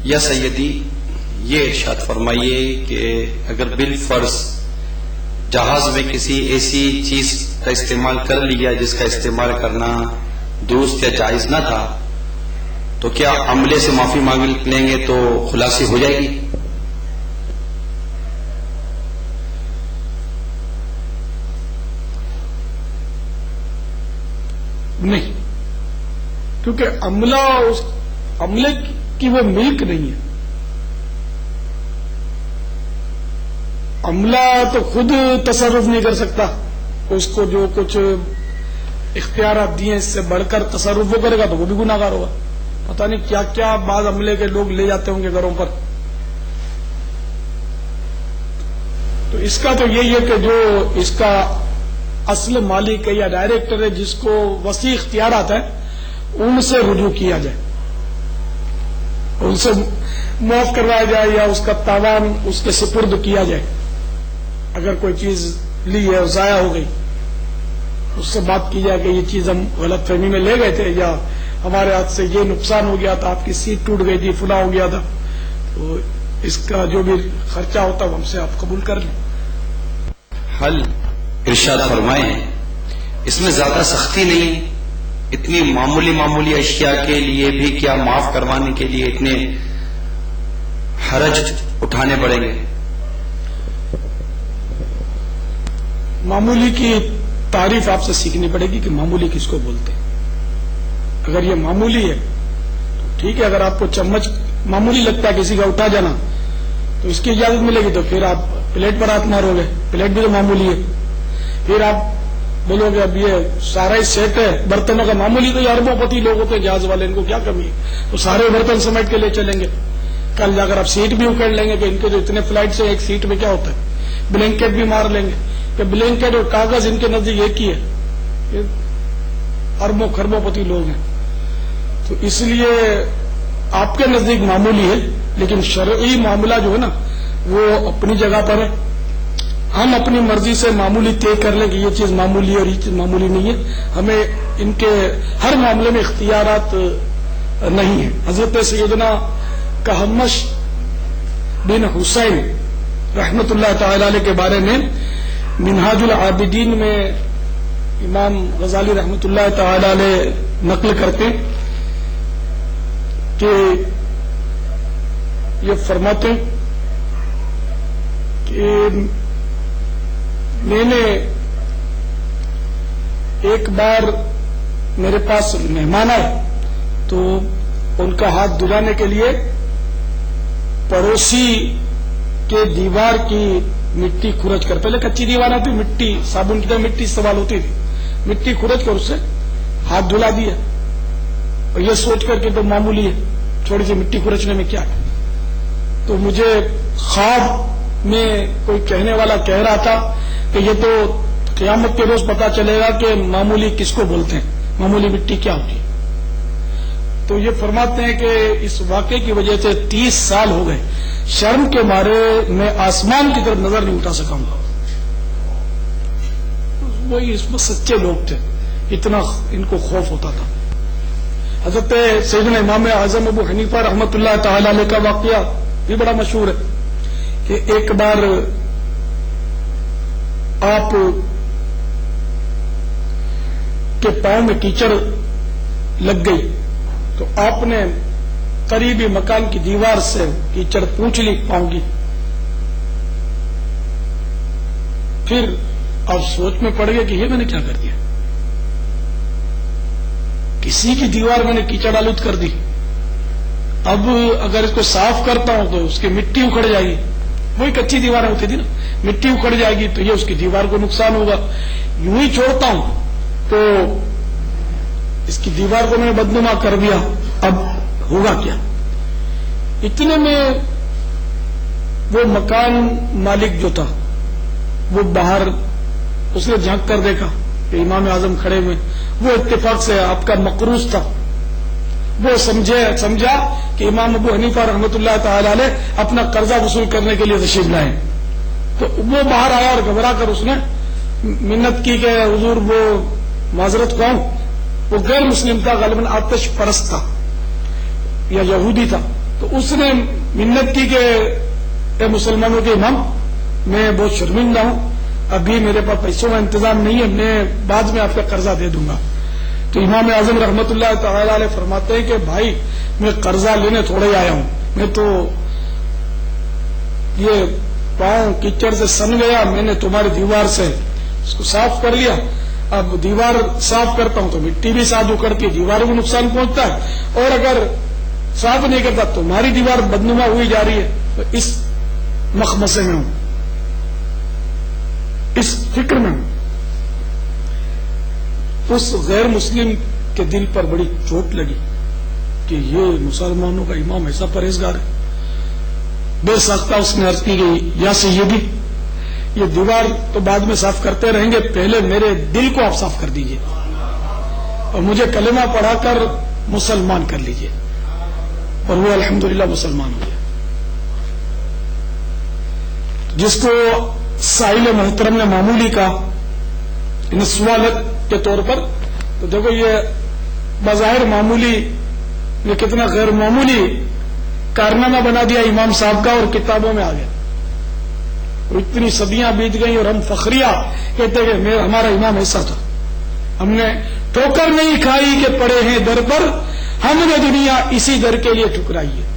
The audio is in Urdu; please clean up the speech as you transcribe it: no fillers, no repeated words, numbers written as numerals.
یا سیدی یہ ارشاد فرمائیے کہ اگر بالفرض جہاز میں کسی ایسی چیز کا استعمال کر لیا جس کا استعمال کرنا درست یا جائز نہ تھا تو کیا عملے سے معافی مانگ لیں گے تو خلاصی ہو جائے گی؟ نہیں، کیونکہ عملے کی وہ ملک نہیں ہے. عملہ تو خود تصرف نہیں کر سکتا، اس کو جو کچھ اختیارات دیے اس سے بڑھ کر تصرف وہ کرے گا تو وہ بھی گناہ گار ہوگا. پتہ نہیں کیا کیا بعض عملے کے لوگ لے جاتے ہوں گے گھروں پر. تو اس کا تو یہی ہے کہ جو اس کا اصل مالک ہے یا ڈائریکٹر ہے جس کو وسیع اختیارات ہیں ان سے رجوع کیا جائے، ان سے معاف کروایا جائے یا اس کا تاوان اس کے سپرد کیا جائے. اگر کوئی چیز لی ہے اور ضائع ہو گئی اس سے بات کی جائے کہ یہ چیز ہم غلط فہمی میں لے گئے تھے یا ہمارے ہاتھ سے یہ نقصان ہو گیا تھا، آپ کی سیٹ ٹوٹ گئی تھی، فلاں ہو گیا تھا، تو اس کا جو بھی خرچہ ہوتا ہے ہم سے آپ قبول کر لیں. حل ارشاد فرمائیں. اس میں زیادہ سختی نہیں، اتنی معمولی اشیاء کے لیے بھی کیا معاف کروانے کے لیے اتنے حرج اٹھانے پڑیں گے؟ معمولی کی تعریف آپ سے سیکھنی پڑے گی کہ معمولی کس کو بولتے ہیں. اگر یہ معمولی ہے تو ٹھیک ہے، اگر آپ کو چمچ معمولی لگتا ہے کسی کا اٹھا جانا تو اس کی اجازت ملے گی، تو پھر آپ پلیٹ پر ہاتھ مارو گے، پلیٹ بھی تو معمولی ہے. پھر آپ بولو گے اب یہ سارا ہی سیٹ ہے برتنوں کا، معمولی تو یہ اربوں پتی لوگ ہوتے ہیں جہاز والے، ان کو کیا کمی ہے، تو سارے برتن سمیٹ کے لے چلیں گے. کل جا کر آپ سیٹ بھی اکھیڑ لیں گے کہ ان کے جو اتنے فلائٹ سے ایک سیٹ میں کیا ہوتا ہے، بلینکٹ بھی مار لیں گے کہ بلینکٹ اور کاغذ ان کے نزدیک ایک ہی ہے. یہ اربوں خربوں پتی لوگ ہیں. تو اس لیے آپ کے نزدیک معمولی ہے، لیکن شرعی معاملہ جو ہے نا وہ اپنی جگہ پر ہے. ہم اپنی مرضی سے معمولی طے کر لیں کہ یہ چیز معمولی ہے اور یہ چیز معمولی نہیں ہے. ہمیں ان کے ہر معاملے میں اختیارات نہیں ہیں. حضرت سیدنا کہمش بن حسین رحمت اللہ تعالی علیہ کے بارے میں منہاج العابدین میں امام غزالی رحمت اللہ تعالی علیہ نقل کرتے کہ یہ فرماتے کہ میں نے ایک بار میرے پاس مہمان آئے تو ان کا ہاتھ دھلانے کے لیے پڑوسی کے دیوار کی مٹی کھرچ کر، پہلے کچی دیوار آتی مٹی صابن کی طرح مٹی استعمال ہوتی تھی، مٹی کھرچ کر اس سے ہاتھ دھلا دیا اور یہ سوچ کر کہ تو معمولی ہے، چھوٹی سی مٹی کھرچنے میں کیا ہے. تو مجھے خواب میں کوئی کہنے والا کہہ رہا تھا کہ یہ تو قیامت کے روز پتا چلے گا کہ معمولی کس کو بولتے ہیں، معمولی مٹی کیا ہوتی ہے. تو یہ فرماتے ہیں کہ اس واقعے کی وجہ سے 30 سال ہو گئے، شرم کے مارے میں آسمان کی طرف نظر نہیں اٹھا سکا ہوں. وہی اس میں سچے لوگ تھے، اتنا ان کو خوف ہوتا تھا. حضرت سیدنا امام اعظم ابو حنیفہ رحمت اللہ تعالی علیہ کا واقعہ بھی بڑا مشہور ہے کہ ایک بار آپ کے پاؤں میں کیچڑ لگ گئی تو آپ نے قریبی مکان کی دیوار سے کیچڑ پونچھ لی پاؤں کی. پھر آپ سوچ میں پڑ گئے کہ یہ میں نے کیا کر دیا، کسی کی دیوار میں نے کیچڑ آلود کر دی. اب اگر اس کو صاف کرتا ہوں تو اس کی مٹی اکھڑ جائے گی، وہی کچی دیواریں ہوتی تھی نا، مٹی اکھڑ جائے گی تو یہ اس کی دیوار کو نقصان ہوگا. یوں ہی چھوڑتا ہوں تو اس کی دیوار کو میں نے بدنما کر دیا، اب ہوگا کیا. اتنے میں وہ مکان مالک جو تھا وہ باہر اس نے جھانک کر دیکھا کہ امام اعظم کھڑے ہوئے. وہ اتفاق سے آپ کا مقروض تھا، وہ سمجھا کہ امام ابو حنیفہ رحمت اللہ تعالی علیہ اپنا قرضہ وصول کرنے کے لیے تشریف لائے. تو وہ باہر آیا اور گھبرا کر اس نے منت کی کہ حضور وہ معذرت خواہ، وہ غیر مسلم تھا، غالباً آتش پرست تھا یا یہودی تھا. تو اس نے منت کی کہ اے مسلمانوں کے امام، میں بہت شرمندہ ہوں، ابھی میرے پاس پیسوں کا انتظام نہیں ہے، میں بعد میں آپ کا قرضہ دے دوں گا۔ تو امام اعظم رحمت اللہ تعالی علیہ فرماتے ہیں کہ بھائی میں قرضہ لینے تھوڑے ہی آیا ہوں، میں تو یہ پاؤں کیچڑ سے سن گیا، میں نے تمہاری دیوار سے اس کو صاف کر لیا، اب دیوار صاف کرتا ہوں تو مٹی بھی ساتھ اکڑتی ہے، دیواروں کو نقصان پہنچتا ہے، اور اگر صاف نہیں کرتا تمہاری دیوار بدنما ہوئی جا رہی ہے، تو اس مخمسے میں ہوں، اس فکر میں ہوں۔ اس غیر مسلم کے دل پر بڑی چوٹ لگی کہ یہ مسلمانوں کا امام ایسا پرہیزگار ہے۔ بے ساختہ اس نے عرض کی گئی یا سیدی، یہ دیوار تو بعد میں صاف کرتے رہیں گے، پہلے میرے دل کو آپ صاف کر دیجئے اور مجھے کلمہ پڑھا کر مسلمان کر لیجئے۔ اور وہ الحمدللہ مسلمان ہو گیا۔ جس کو سائل محترم نے معمولی کہا سوالت کے طور پر، تو دیکھو یہ بظاہر معمولی یہ کتنا غیر معمولی کارنامہ بنا دیا امام صاحب کا، اور کتابوں میں آ گیا، اور اتنی صدیاں بیت گئی اور ہم فخریہ کہتے کہ ہمارا امام ایسا تھا، ہم نے ٹھوکر نہیں کھائی کہ پڑے ہیں در پر، ہم نے دنیا اسی در کے لیے ٹھکرائی ہے۔